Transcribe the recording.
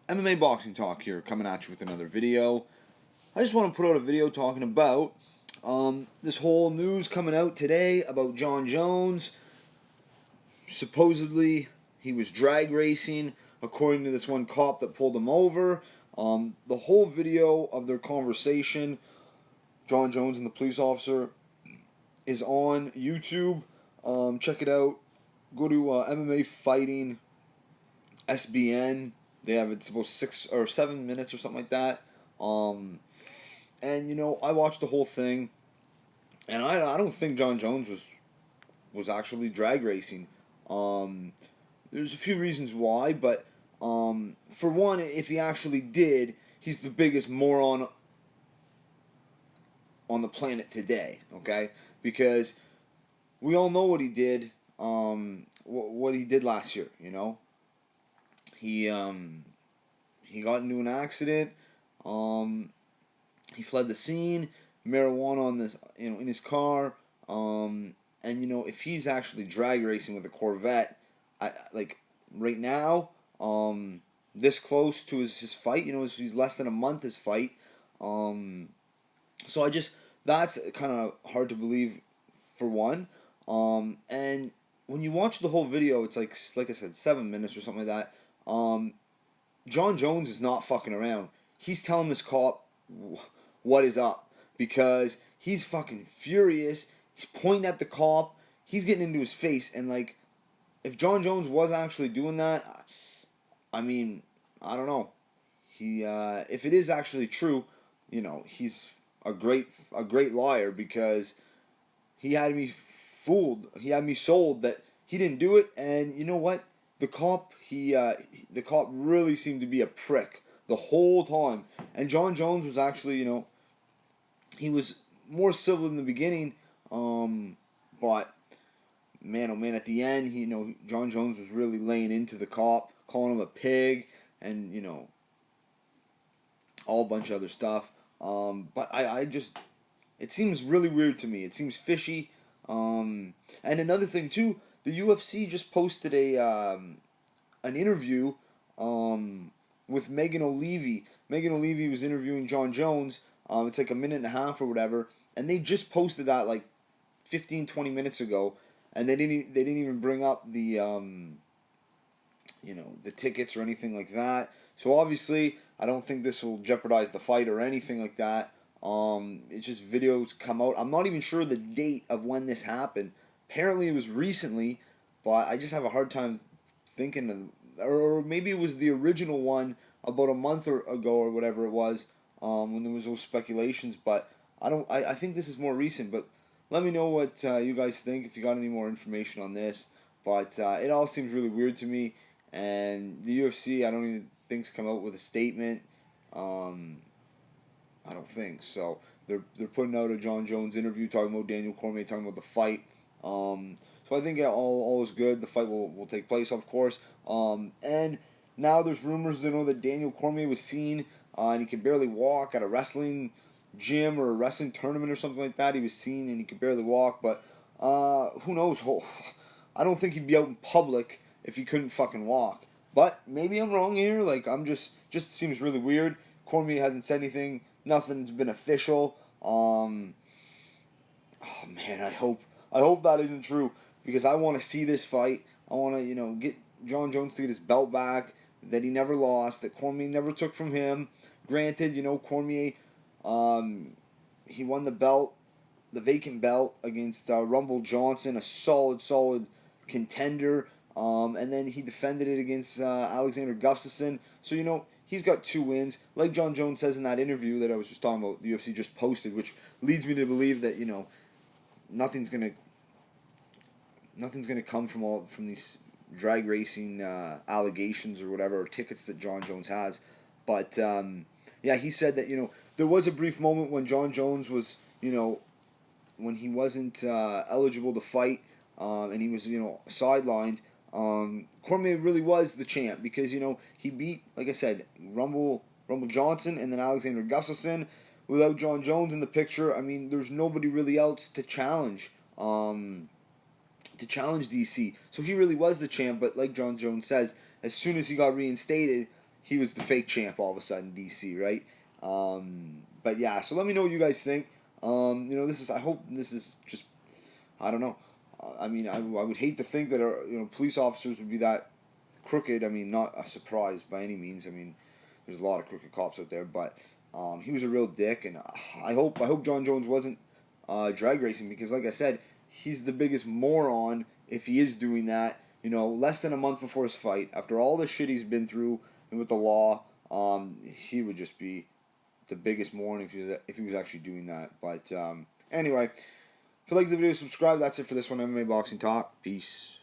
MMA Boxing Talk here, coming at you with another video. I just want to put out a video talking about this whole news coming out today about Jon Jones. Supposedly, he was drag racing, according to this one cop that pulled him over. The whole video of their conversation, Jon Jones and the police officer, is on YouTube. Check it out. Go to MMA Fighting SBN. They have it's about 6 or 7 minutes or something like that. And I watched the whole thing, and I don't think Jon Jones was actually drag racing. There's a few reasons why, but for one, if he actually did, he's the biggest moron on the planet today. Okay, because we all know what he did. What he did last year. He got into an accident. He fled the scene. Marijuana on this, in his car. And if he's actually drag racing with a Corvette, right now, this close to his fight, he's less than a month his fight. So that's kind of hard to believe, for one. And when you watch the whole video, it's like I said, 7 minutes or something like that. Jon Jones is not fucking around. He's telling this cop what is up, because he's fucking furious. He's pointing at the cop. He's getting into his face, and if Jon Jones was actually doing that, I mean, I don't know. If it is actually true, he's a great liar, because he had me fooled. He had me sold that he didn't do it, and you know what? The cop really seemed to be a prick the whole time. And Jon Jones was actually, he was more civil in the beginning, but man, oh man, at the end, Jon Jones was really laying into the cop, calling him a pig, and all a bunch of other stuff. But it seems really weird to me. It seems fishy. And another thing too, the UFC just posted an interview with Megan O'Leary. Megan O'Leary was interviewing Jon Jones. It's like a minute and a half or whatever, and they just posted that 15-20 minutes ago, and they didn't even bring up the the tickets or anything like that. So obviously, I don't think this will jeopardize the fight or anything like that. It's just videos come out. I'm not even sure the date of when this happened. Apparently, it was recently, but I just have a hard time thinking or maybe it was the original one about a month ago or whatever it was, when there was those speculations. But I think this is more recent. But let me know what you guys think, if you got any more information on this. But it all seems really weird to me, and the UFC, I don't even think's come out with a statement. I don't think so. They're putting out a Jon Jones interview talking about Daniel Cormier, talking about the fight. So I think all is good. The fight will take place, of course. And now there's rumors that Daniel Cormier was seen, and he could barely walk at a wrestling gym or a wrestling tournament or something like that. He was seen and he could barely walk. But who knows? I don't think he'd be out in public if he couldn't fucking walk. But maybe I'm wrong here. I'm just seems really weird. Cormier hasn't said anything. Nothing's been official. Oh man, I hope that isn't true, because I want to see this fight. I want to get Jon Jones to get his belt back that he never lost, that Cormier never took from him. Granted, Cormier, he won the belt, the vacant belt, against Rumble Johnson, a solid contender. And then he defended it against Alexander Gustafsson. So he's got 2 wins. Like Jon Jones says in that interview that I was just talking about, the UFC just posted, which leads me to believe that nothing's gonna come from these drag racing allegations or whatever, or tickets that Jon Jones has. But yeah, he said that there was a brief moment when Jon Jones was when he wasn't eligible to fight, and he was sidelined. Cormier really was the champ, because he beat, like I said, Rumble Johnson and then Alexander Gustafsson. Without Jon Jones in the picture, I mean, there's nobody really else to challenge. DC. So he really was the champ. But like Jon Jones says, as soon as he got reinstated, he was the fake champ all of a sudden, DC, right? But yeah, so let me know what you guys think. This is, I hope this is just, I don't know. I mean, I would hate to think that police officers would be that crooked. I mean, not a surprise by any means. I mean, there's a lot of crooked cops out there, but he was a real dick, and I hope Jon Jones wasn't drag racing, because, like I said, he's the biggest moron if he is doing that. Less than a month before his fight, after all the shit he's been through and with the law, he would just be the biggest moron if he was actually doing that. But anyway, if you like the video, subscribe. That's it for this one. MMA Boxing Talk. Peace.